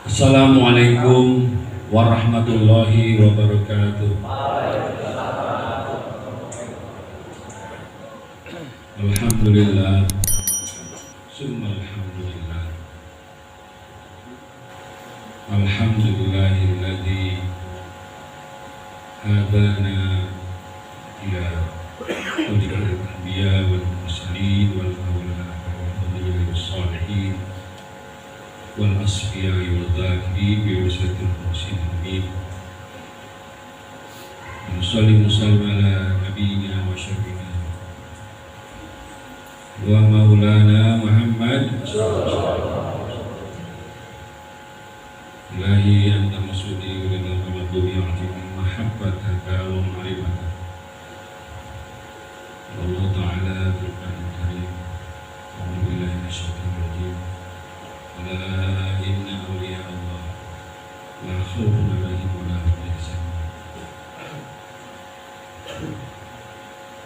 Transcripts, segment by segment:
Assalamualaikum warahmatullahi wabarakatuh. Alhamdulillah, summa alhamdulillah. Alhamdulillahilladzi hadana ila tariqil anbiya wal mursalin wal awliya wal salihin wal asfiya wal dhakirin bi wasatil muslimin. Sallallahu ala nabiyyina wa syafiina wa maulana Muhammad. Ilahi anta masudi wa lana maghdubi alaihim mahabbataka wa ma'rifataka. Allah ta'ala Al-Qur'an Karim. A'udzu billahi minasyaitonir rajim. Ala inna awliya Allah la khaufun 'alaihim wa la hum yahzanun.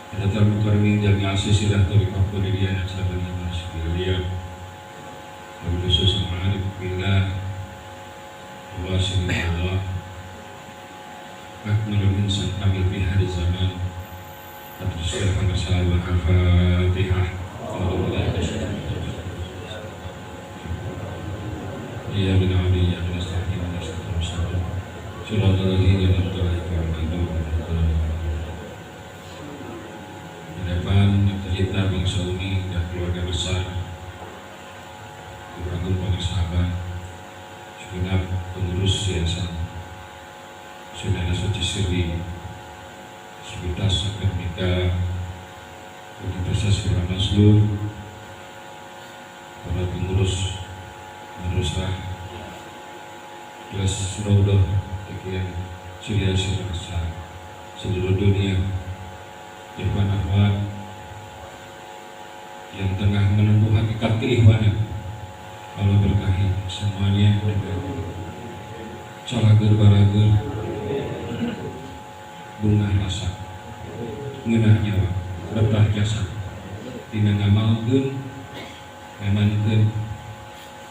Hadatsal mukarramin jami'a silsilah tariqah qadiriyah sabani masjidiyah. Wa khusus ma'arif billah wa wasilillah. Akmalul insan kamil fi hadhihi zaman. Atusirkan salam al-Fatihah. Ya bin Ali ya bin Astagfir Suratul Ladzina an'amta 'alaihim di depan kita bangsa ini dan keluarga besar Ibu para sahabat segenap pengurus yayasan Saudara Suci Sirri Sekuritas Akademika Universitas Bernaslu, para pengurus madrasah kelas Raudah Tekian Syria Syirasa seluruh dunia, ikhwan akhwat yang tengah menempuh hakikat keikhwanan, Allah berkahi semuanya dengan calager-balager bunga rasa ngeunah nyawa betah jasa dina ngamalkeun ngamankeun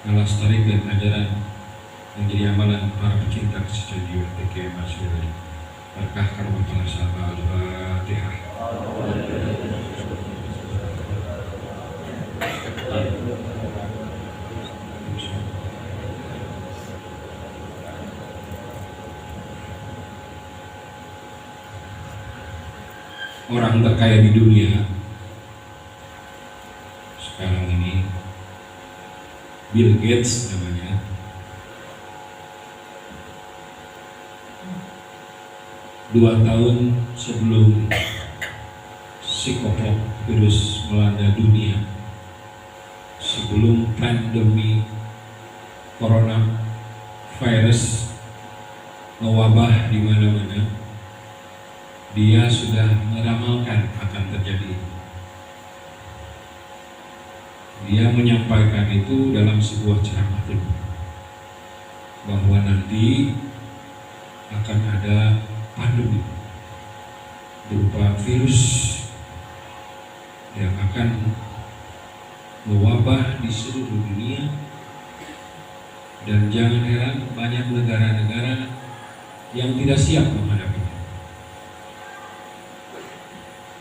ngalastarikan ajaran menjadi amalan para pecinta kesejahteraan jiwa TKM Masyarakat. Berkah karomah sahabat Al-Fatihah. Orang terkaya di dunia sekarang ini Bill Gates namanya. Dua tahun sebelum psikopok virus melanda dunia, sebelum pandemi corona virus mewabah di mana-mana, dia sudah meramalkan akan terjadi. Dia menyampaikan itu dalam sebuah ceramah bahwa nanti akan ada pandemi berupa virus yang akan mewabah di seluruh dunia, dan jangan heran banyak negara-negara yang tidak siap menghadapinya.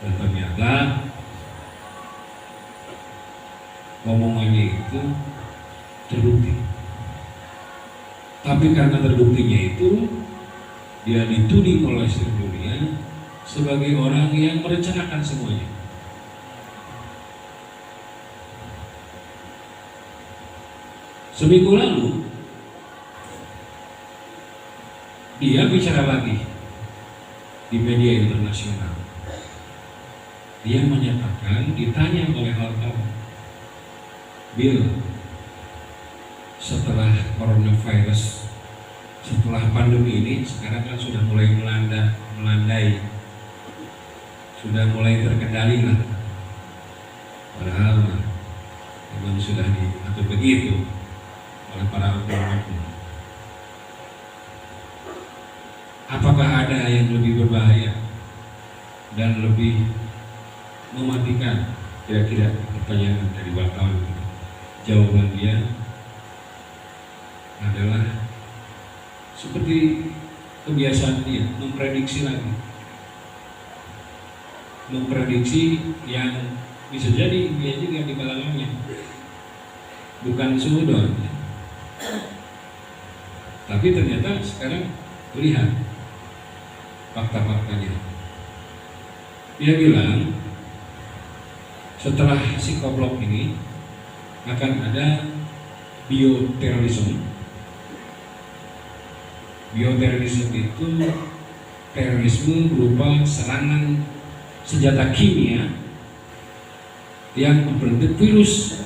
Dan ternyata omongannya itu terbukti. Tapi karena terbuktinya itu, dia dituding oleh seluruh dunia sebagai orang yang merencanakan semuanya. Seminggu lalu dia bicara lagi di media internasional. Dia menyatakan, ditanya oleh wartawan, Bill, setelah coronavirus, setelah pandemi ini sekarang kan sudah mulai melandai, sudah mulai terkendali lah. Padahal memang sudah diatur begitu oleh para ulama. Apakah ada yang lebih berbahaya dan lebih mematikan? Kira-kira pertanyaan dari wartawan. Jawaban dia, adalah seperti kebiasaan dia memprediksi lagi, memprediksi yang bisa jadi dia juga di belakangnya, bukan suudon, tapi ternyata sekarang lihat fakta-faktanya. Dia bilang setelah si Koplok ini akan ada bioterorisme. Bioterorisme itu terorisme berupa serangan senjata kimia yang berbentuk virus,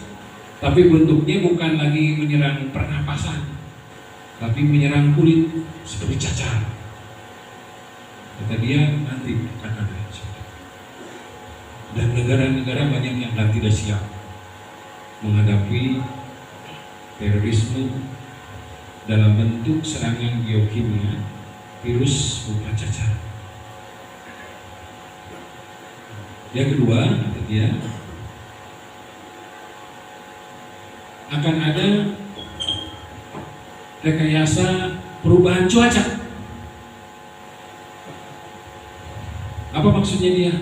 tapi bentuknya bukan lagi menyerang pernapasan, tapi menyerang kulit seperti cacar. Kata dia nanti akan ada. Dan negara-negara banyak yang tidak siap menghadapi terorisme dalam bentuk serangan biokimia virus berupa cacar. Yang kedua, kata dia, akan ada rekayasa perubahan cuaca. Apa maksudnya dia?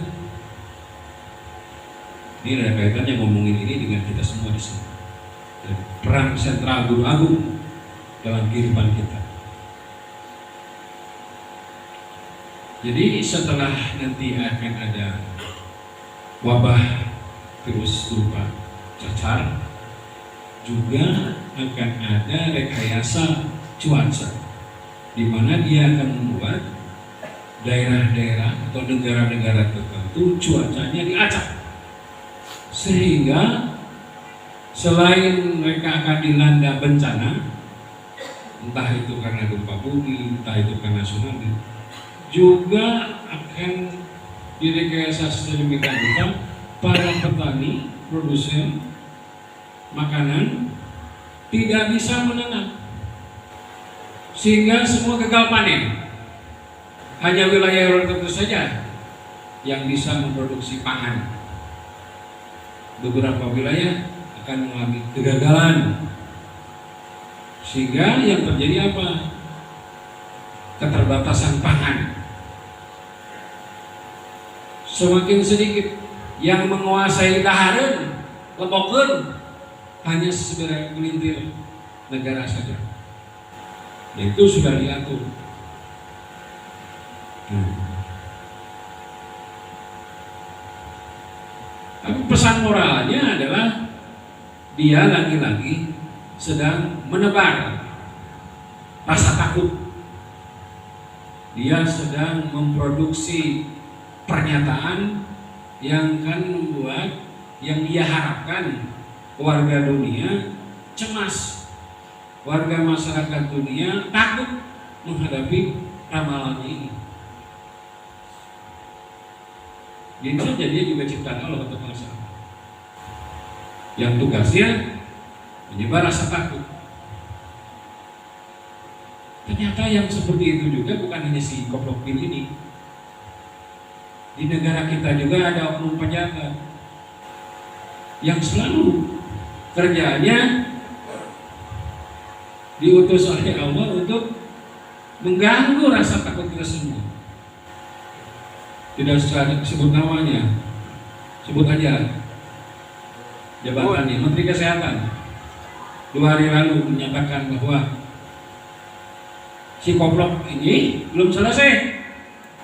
Ini ada kaitannya ngomongin ini dengan kita semua di sini. Peran sentral guru agung dalam kehidupan kita. Jadi setelah nanti akan ada wabah virus berupa cacar, juga akan ada rekayasa cuaca, di mana dia akan membuat daerah-daerah atau negara-negara tertentu cuacanya diacak, sehingga selain mereka akan dilanda bencana, entah itu karena gempa bumi, entah itu karena tsunami, juga akan direkayasa sedemikian rupa para petani, produsen makanan tidak bisa menanam, sehingga semua gagal panen. Hanya wilayah tertentu saja yang bisa memproduksi pangan. Beberapa wilayah akan mengalami kegagalan, sehingga yang terjadi apa? Keterbatasan pangan. Semakin sedikit yang menguasai dahareun, lebokeun, hanya segelintir negara saja. Itu sudah diatur. Tapi pesan moralnya adalah dia lagi-lagi sedang menebar rasa takut. Dia sedang memproduksi pernyataan yang akan membuat yang dia harapkan warga dunia cemas, warga masyarakat dunia takut menghadapi ramalannya ini. Jadi saja dia juga ciptaan Allah untuk bangsa yang tugasnya menyebar rasa takut. Ternyata yang seperti itu juga bukan hanya si Koplok Bin ini. Di negara kita juga ada oknum pejabat yang selalu kerjanya diutus oleh Allah untuk mengganggu rasa takut kita semua. Tidak usah sebut namanya, sebut aja jabatannya. Menteri Kesehatan 2 hari lalu menyatakan bahwa si Koplok ini belum selesai,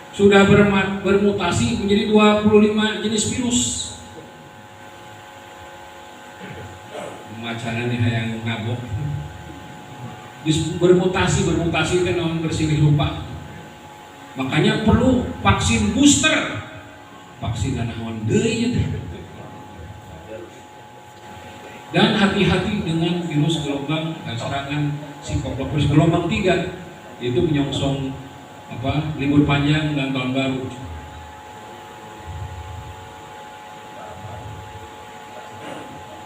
sudah bermutasi menjadi 25 jenis virus. Macananya yang ngabok. Bermutasi kan orang bersilih rupa. Makanya perlu vaksin booster. Vaksin anawan deui teh. Dan hati-hati dengan virus gelombang serangan si Koplok virus gelombang 3, yaitu menyongsong libur panjang dan tahun baru.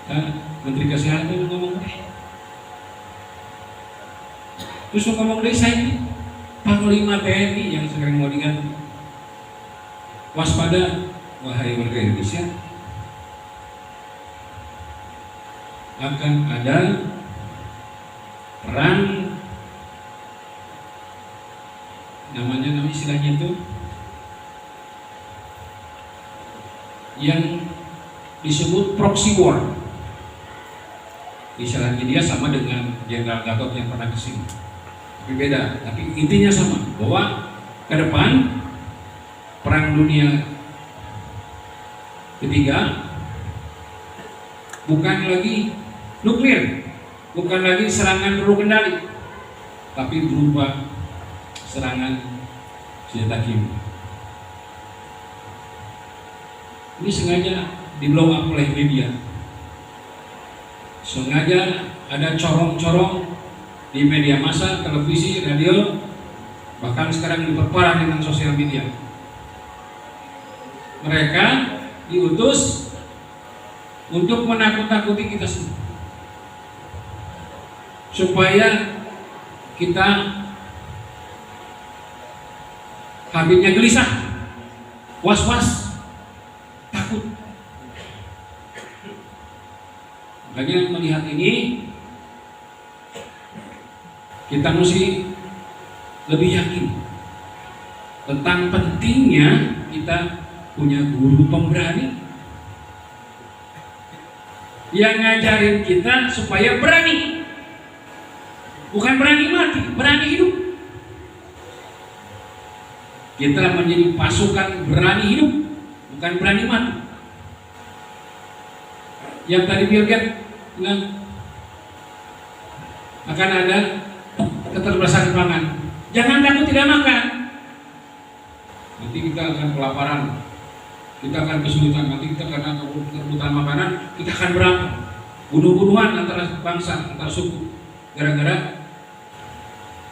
Nah, Menteri Kesehatan ngomong terus ngomong deh saya ini Panglima TNI yang sekarang mau diganti. Waspada wahai warga Indonesia, akan ada perang nama istilahnya itu yang disebut proxy war. Istilahnya dia sama dengan Jenderal Gatot yang pernah kesini, tapi beda. Tapi intinya sama, bahwa ke depan perang dunia ketiga bukan lagi nuklir, bukan lagi serangan peluru kendali, tapi berupa serangan senjata kimia. Ini sengaja di blow up oleh media, sengaja ada corong-corong di media massa, televisi, radio, bahkan sekarang diperparah dengan sosial media. Mereka diutus untuk menakut-nakuti kita semua, supaya kita habisnya gelisah, was-was, takut. Makanya melihat ini, kita mesti lebih yakin tentang pentingnya kita punya guru pemberani yang ngajarin kita supaya berani, bukan berani mati, berani hidup. Kita menjadi pasukan berani hidup, bukan berani mati. Yang tadi Bill Gates bilang akan ada keterbatasan pangan, jangan takut tidak makan. Nanti kita akan kelaparan, kita akan kesulitan, nanti kita akan kebutuhan makanan, kita akan berantem, bunuh-bunuhan antara bangsa, antar suku, gara-gara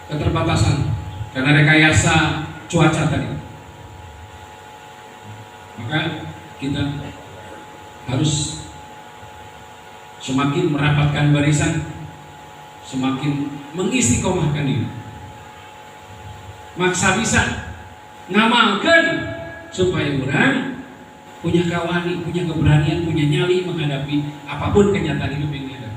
keterbatasan karena rekayasa cuaca tadi. Maka kita harus semakin merapatkan barisan, semakin mengistiqomahkan diri, maksa bisa ngamalkan supaya orang punya kawani, punya keberanian, punya nyali menghadapi apapun kenyataan hidup yang ada.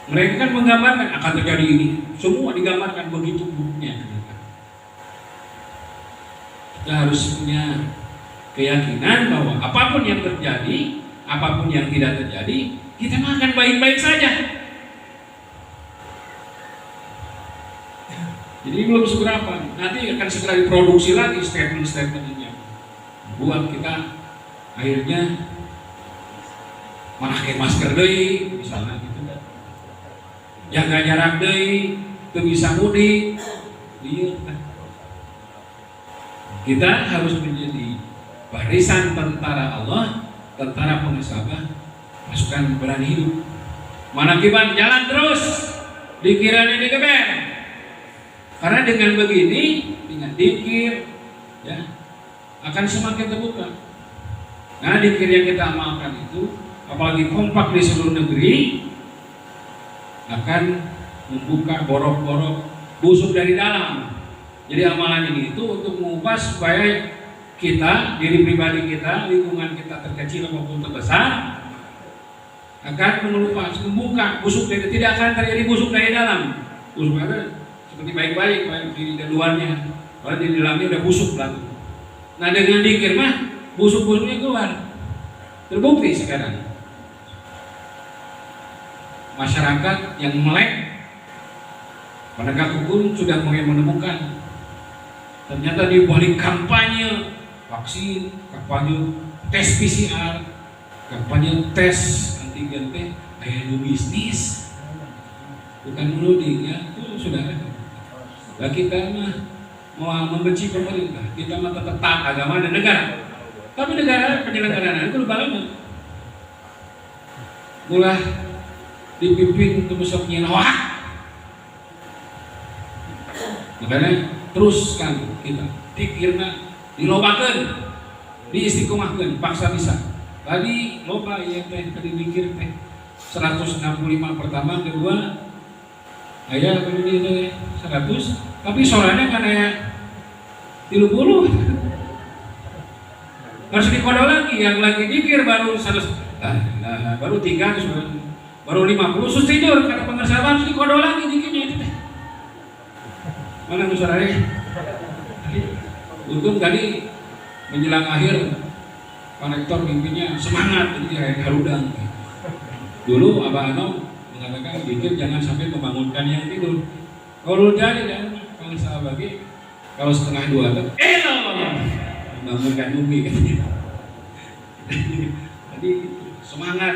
Mereka kan menggambarkan akan terjadi ini, semua digambarkan begitu buruknya. Kita harus punya keyakinan bahwa apapun yang terjadi, apapun yang tidak terjadi, kita akan baik-baik saja. Jadi belum seberapa, nanti akan segera diproduksi lagi statement-statementnya, buat kita akhirnya pakai masker deui, misalnya gitu, jaga jarak deui, teu bisa mudik. Kita harus menjadi barisan tentara Allah, tentara pengesabah, pasukan berani hidup. Manakiban jalan terus, dikira ini keber. Karena dengan begini, dengan dikir, ya, akan semakin terbuka. Nah, dikir yang kita amalkan itu, apalagi kompak di seluruh negeri, akan membuka borok-borok busuk dari dalam. Jadi amalan ini itu untuk mengubah supaya kita, diri pribadi kita, lingkungan kita terkecil maupun terbesar, akan mengelupas, membuka busuk dari, tidak akan terjadi busuk dari dalam. Busuk itu seperti baik-baik di luarnya, kalau di dalamnya udah busuk lah. Nah, dengan dikir mah busuk-busuknya keluar. Terbukti sekarang masyarakat yang melek, penegak hukum sudah mulai menemukan ternyata di balik kampanye vaksin, kampanye tes PCR, kampanye tes antigen teh kayak bisnis, bukan menuding ya, itu sudah ada. Nah, kita mah mau membenci pemerintah, kita mah tetap taat agama dan negara. Tapi negara penyelenggaraan itu lupa lama. Mulai dipimpin untuk besok nyenawah. Makanya teruskan kita, dikirna, dilobakan, diistiqomahkan, paksa bisa. Tadi loba ya teh, tadi mikir teh 165 pertama, kedua ayah kemudian teh 100, tapi soalnya kan ayah 30. Harus dikodol lagi, yang lagi dikir baru 100, baru 3 sudah baru 50 sus tidur, kata pengersaban terus dikodol lagi dikitnya itu teh. Mana suaranya? Untung tadi menjelang akhir Pak Rektor pimpinnya semangat, jadi kayak harudang. Dulu Abah Ano mengatakan pikir jangan sampai membangunkan yang tidur. Kalau jadi dan pengersaban bagi kalau setengah 2 tuh, membangunkan Umi katanya. Jadi semangat,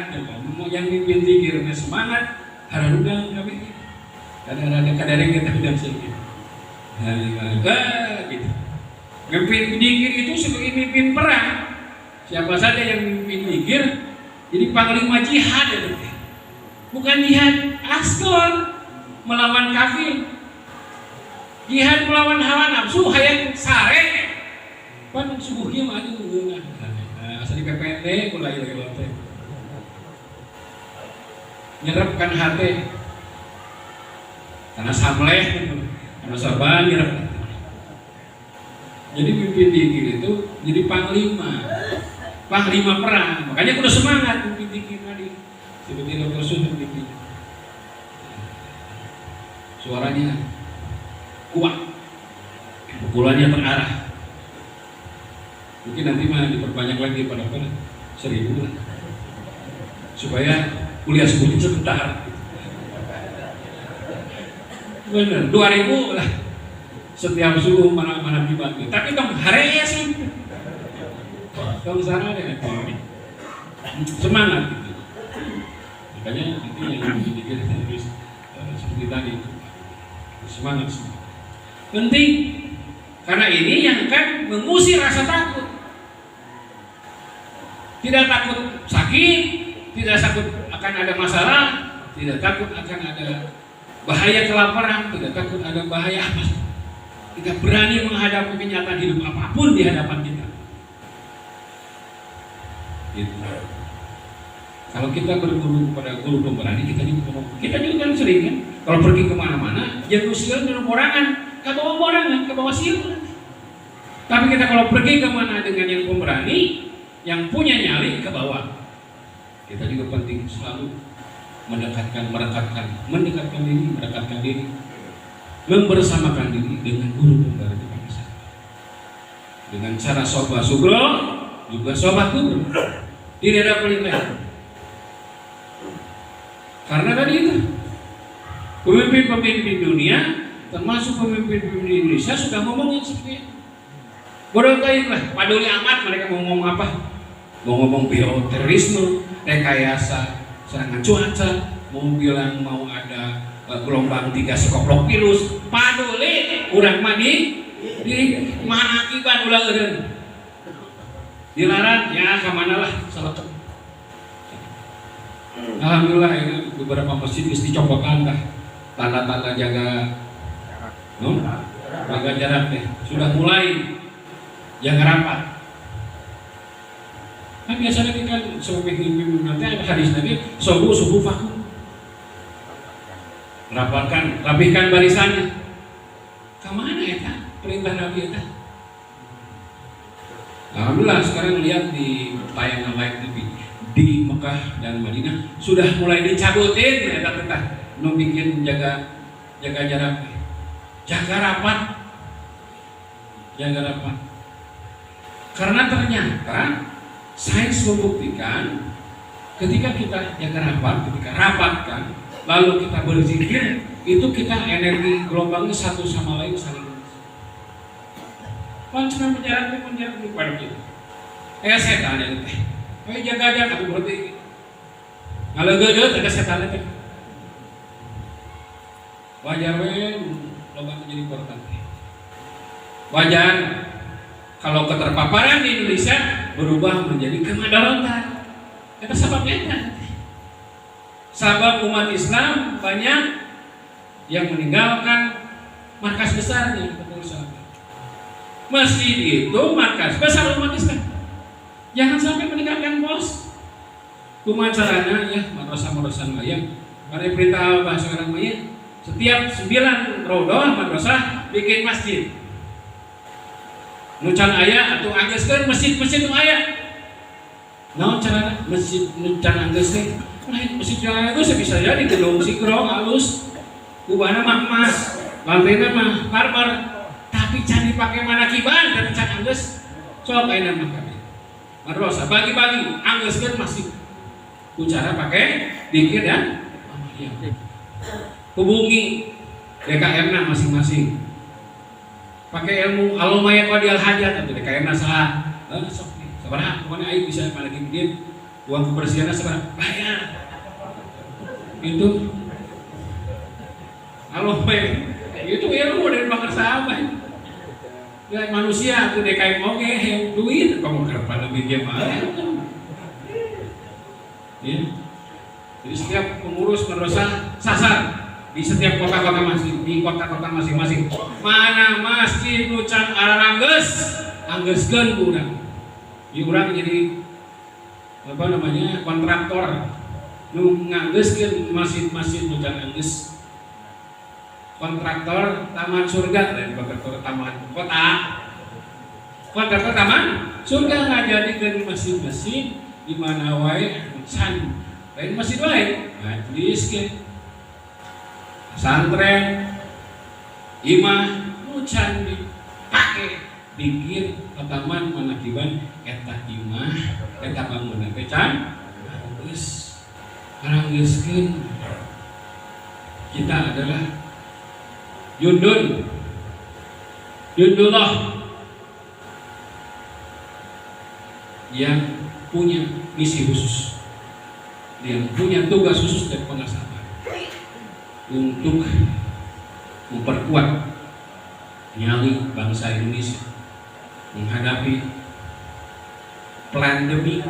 yang mimpin zikirnya semangat, harudang kami. Kadang-kadang kita udah sedikit. Gitu. Mimpin zikir itu sebagai mimpin perang. Siapa saja yang mimpin zikir, jadi panglima jihad itu. Bukan jihad asghar melawan kafir. Jihad melawan hawa nafsu hayang sare. Pan subuhnya mah atuh geunah. Asal di PPT kula ieu teh. Nyerepkan hati. Karena samleh, karena sabar nyerep. Jadi pimpin zikir itu jadi panglima perang. Makanya kudu semangat pimpin zikir tadi. Seperti Dr. Sun pimpin. Suaranya kuat, pukulannya terarah. Mungkin nanti mah diperbanyak lagi pada 1000 lah, supaya kuliah sebutin sebentar. Bener, 2000 lah setiap subuh mana dibantu. Tapi kamu hari ya sih, kamu sana deh semangat gitu. Makanya itu yang dipikir harus seperti tadi, semangat. Penting, karena ini yang akan mengusir rasa takut. Tidak takut sakit, tidak takut akan ada masalah, tidak takut akan ada bahaya kelaparan, tidak takut ada bahaya apa. Kita berani menghadapi kenyataan hidup apapun di hadapan kita. Gitu. Kalau kita berguru kepada guru pemberani, kita juga kan sering kan, kalau pergi kemana-mana, jangan usilan dengan orangan, ke bawah orangan, ke bawah siul. Tapi kita kalau pergi kemana dengan yang pemberani, yang punya nyali ke bawah. Kita juga penting selalu mendekatkan diri, membersamakan diri dengan guru pemberani bangsa. Dengan cara sobat sugro, juga sobat guru. Tidak ada pelintang. Karena tadi itu pemimpin-pemimpin dunia, termasuk pemimpin-pemimpin Indonesia sudah ngomongin seperti itu. Bodoh kayak lah, paduli amat mereka mau ngomong apa? Mau ngomong bioterorisme, rekayasa serangan cuaca, mau bilang mau ada gelombang 3 sekoplok virus, paduli urang mandi di mana akibat ulah eureun. Dilarang ya kemana lah salah. Alhamdulillah ini beberapa masjid geus dicopotan tah tanda-tanda jaga jarak teh sudah mulai jaga rapat. Kan biasanya kita kan sebagai pimpin nanti ada hadis Nabi subuh vakum. Rapihkan barisannya. Kemana eta perintah Nabi eta? Alhamdulillah sekarang lihat di tayangan live TV di Mekah dan Madinah sudah mulai dicabutin eta teh nu bikin jaga jarak, jaga rapat. Karena ternyata sains membuktikan ketika kita jaga rapat, ketika rapatkan, lalu kita berzikir, itu kita energi gelombangnya satu sama lain saling. Pancen menjarak pada kita. Kayak setan yang teh. Kayak jaga aku berarti. Ngalegeut ada setan teh. Wajar we loba menjadi korban. Wajar kalau keterpaparan di Indonesia berubah menjadi kemudaratan. Itu sebabnya. Sabab umat Islam banyak yang meninggalkan markas besarnya. Masjid itu markas besar umat Islam. Jangan sampai meninggalkan bos. Kumaha carana ya madrasah maya. Mari perintah Allah sekarang maya. Setiap 9 rodoh madrasah bikin masjid. Nucan aya atau anggeuskeun masjid nu aya. Naon carana masjid nucan anggeuskeun? Masjid Jaya itu bisa jadi gedung sikrong halus, kubahna mah emas, lantainya mah marmer, tapi can dipakai manakiban dan can anggeus sok ayeuna mah kabeh. Marosa bagi-bagi anggeuskeun masih ku cara pakai dikir dan amaliyah. Hubungi DKM-na masing-masing. Pakai ilmu alumaya qadil hajat atau DKM-na saha. Sok sabaraha pokona aing bisa malagi dieu uang kebersihannya sabaraha bayar. Itu alumaya itu ilmu dari bakar sahabat. Ya manusia tuh DKM oge yang duit kamu kerpa lebih dia mah. Ya. Jadi setiap pengurus madrasah sasar di setiap kota-kota masing-masing. Mana masjid nu can aranggeus, anggeuskeun ku urang. Ieu urang jadi apa namanya? Kontraktor nu nganggeuskeun masjid-masjid nu can anggeus. Kontraktor taman surga dan kontraktor taman kota. Kontraktor taman surga ngajadikeun masjid-masjid di mana wae can lain masjid wae. Majlis ke pesantren imah nu can dipake dikir taman manakiban eta imah eta bangunan teh can geus aranggeuskeun. Kita adalah Yundullah yang punya misi khusus, yang punya tugas khusus dan pengasapan untuk memperkuat nyali bangsa Indonesia menghadapi pandemi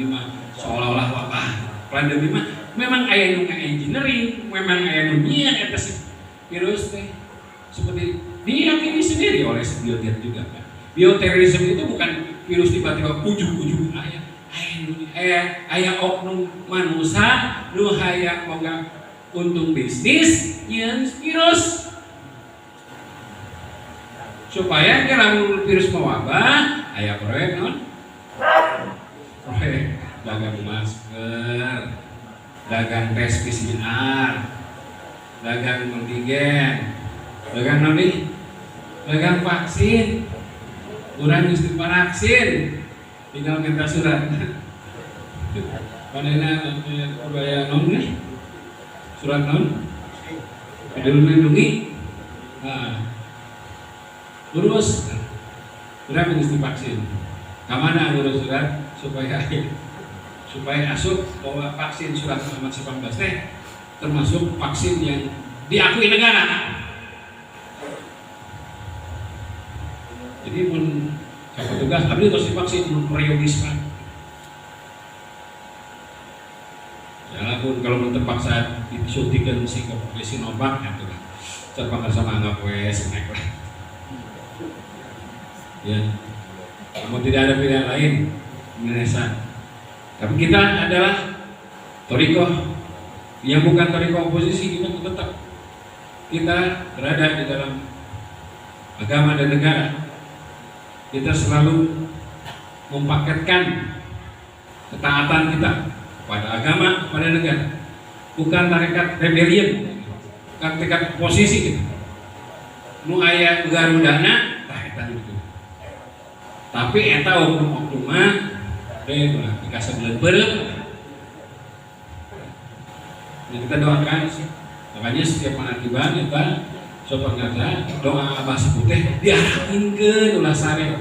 mah seolah-olah wabah. Pandemi mah memang aya nu engineering, memang aya nu nyieun eta virus teh seperti diyakini sendiri oleh bioter juga kan. Bioterorisme itu bukan virus tiba-tiba ujug-ujug aya oknum manusia nu hayang boga untung bisnis nyieun virus supaya kira virus mewabah aya proyek non proyek dagang masker, dagang tes PCR, dagang antigen, dagang noni, dagang vaksin. Urang geus divaksin, tinggal minta surat. Panena budaya non nih, surat non, peduli lindungi. Nah, terus, urang geus divaksin. Kamana urus surat supaya asup bahwa vaksin surat nomor 19 teh termasuk vaksin yang diakui negara. Jadi mun petugas abdi terus divaksin mun periodisme. Ya pun kalau mun terpaksa disuntikan si Sinovac atuh lah. Terpaksa sama anggap wes naik lah. Ya. Namun tidak ada pilihan lain Indonesia. Tapi kita adalah thariqah yang bukan thariqah oposisi, kita tetap berada di dalam agama dan negara. Kita selalu mempaketkan ketaatan kita kepada agama, kepada negara. Bukan tarekat rebellion, bukan tarekat oposisi kita. Nu aya garudana, tah eta gitu. Tapi eta oknum-oknum mah dikasih belum. Kita doakan sih. Makanya setiap manakiban kita sopan kata doa abah seputih diarahkeun ulah sare.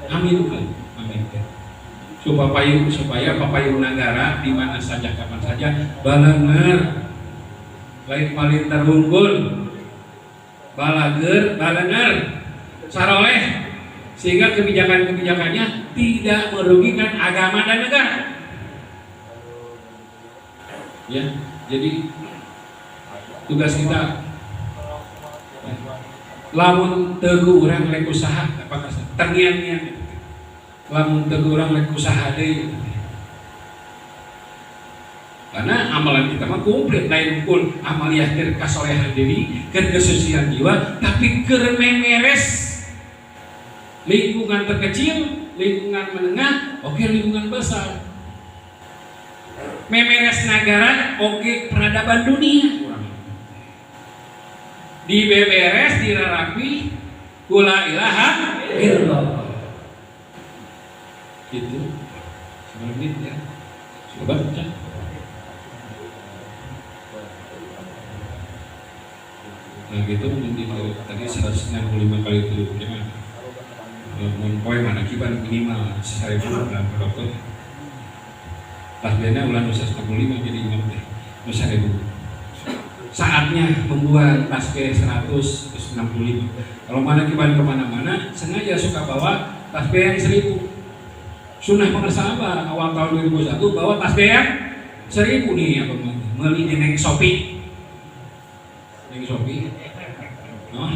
Amin kan. Amin. Supaya papayun negara di mana saja kapan saja balenger lain paling terunggul balenger saroleh sehingga kebijakan-kebijakannya tidak merugikan agama dan negara. Ya, jadi tugas kita lamun teu urang rek usaha apakah ternian-nian lamun teu urang rek usaha deui. Karena amalan kita mah komplit lain pun amaliyah keur kasolehan deui, keur kesucian jiwa, tapi keur memeres lingkungan terkecil, lingkungan menengah, oke lingkungan besar. memeres negara oke peradaban dunia di beberes dirarapi kula ilaha illallah gitu menit ya coba baca nah gitu tadi 165 kali itu gimana poin mana kiban minimal 1000 dalam dokter tasbihnya ulang 165 jadi imam teh 1000 saatnya membuat tasbih 165. Kalau mana kiban kemana-mana sengaja suka bawa tasbih yang 1000. Sunnah pengersahabat awal tahun 2001 bawa tasbih yang 1000 nih apa meli di Neng Shopee. Neng Shopee. No?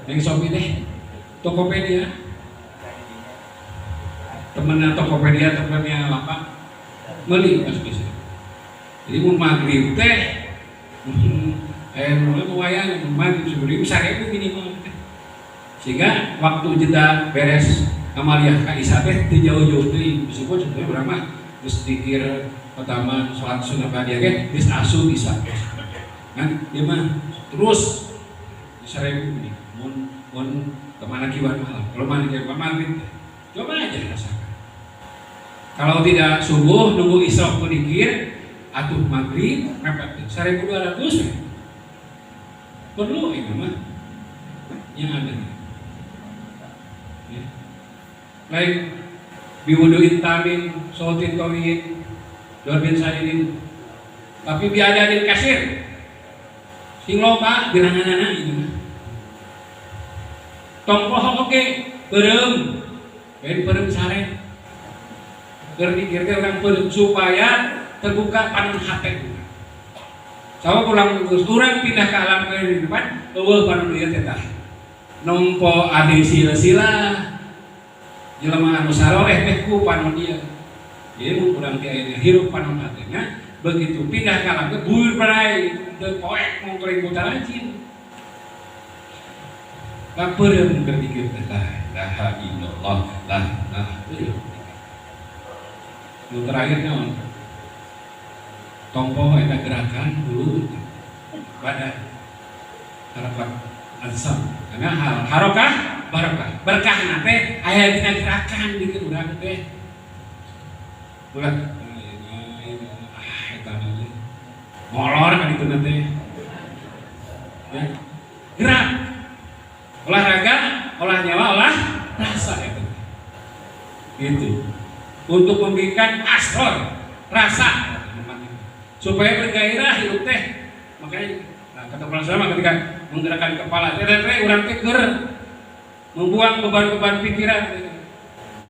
Neng Shopee deh. Tokopedia. Temennya Tokopedia, temennya lapak meli tasbih. Jadi mau maghrib teh mulai wayang maghrib sebelum 1000 minimal sehingga waktu jeda beres amaliyah ka Isya teh teu jauh-jauh teuing meskipun sebenarnya berapa geus dikir pertama salat sunah ba'diyah ge geus asup Isya kan dia mah terus 1000 ini mun kemana kiwan malam kalau mana kiwan maghrib coba aja rasakan kalau tidak subuh nunggu Isya ku dikir atuh maghrib mepet 1200 perlu ini mah yang ada ya. Lain biwuduin tamin sautin kawiin dorbin sadin tapi biadadin kasir sing loba geranganana ini mah tong poho oke beureum beureum sare keur dikir teh urang beureum supaya terbuka panon hati. Sama pulang kurang pindah ke alam kehidupan, eueuh panon ieu teh tah. Nompo adi sila-sila. Jelema anu saroreh teh ku panon ieu. Ieu mun urang ti aya hirup panon hatena, begitu pindah ke alam teh buyur barai teu poek mung kering putar rajin. Kapeureum keur dikir teh la ilaha illallah la nu terakhir naon? Tompo ada gerakan dulu pada harakat ansam karena harokah barokah berkah nate aya dina gerakan dikeun urang teh ulah eta mah molor ka ditu teh ya gerak olahraga olah nyawa olah rasa eta gitu untuk memberikan asror rasa supaya bergairah hidup teh makanya kata para ulama ketika menggerakkan kepala teh urang teh keur membuang beban-beban pikiran